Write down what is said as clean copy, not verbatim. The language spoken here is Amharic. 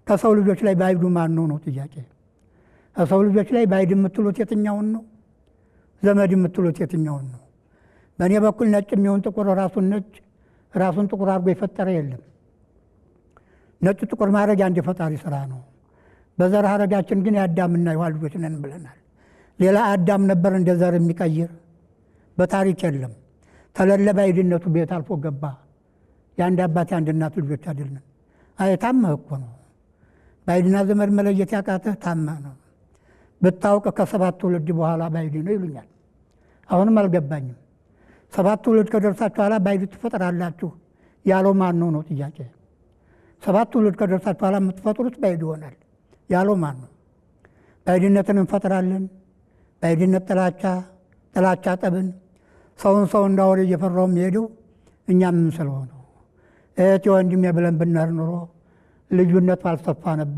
ከሰው ልጆች ላይ ባይዱ ማን ነው ጥያቄ። ከሰው ልጆች ላይ ባይድ የምትሉት የትኛውን ነው? ዘመድ የምትሉት የትኛውን ነው? በእኔ በኩል ነጭ የሚሆን ጥቁር ራሱን ጥቁር አድርጎ የፈጠረ የለም። ነጭ ጥቁር ማድረግ አንድ የፈጣሪ ስራ ነው። በዘር ሐረጋችን ግን የአዳምና የሔዋን ልጆች ነን ብለናል። ሌላ አዳም ነበር እንደ ዘር የሚቀይር በታሪክ የለም። ተለለ ባይድነቱ ቤት አልፎ ገባ። የአንድ አባት የአንድ እናት ልጆች አይደለም። ታመህ እኮ ነው። ባይድና ዘመድ መለየት ያቃተህ ታመህ ነው። ብታውቅ ከ7 ትውልድ በኋላ ባይድ ነው ይሉኛል። አሁንም አልገባኝም። 7 ትውልድ ከደረሳችሁ በኋላ ባይድ ትፈጥራላችሁ ያለው ማን ነው ጥያቄ። 7 ትውልድ ከደረሳችሁ በኋላ የምትፈጥሩት ባይድ ይሆናል ያለው ማን ነው? ባይድነትን እንፈጥራለን። ባይድነት ጥላቻ ጠብን፣ ሰውን ሰው እንዳወረ እየፈራው የሚሄደው እኛም ምን ስለሆነው እህቴ ወንድሜ ብለን ብንኖር ኖሮ ልዩነት ባልሰፋ ነበር።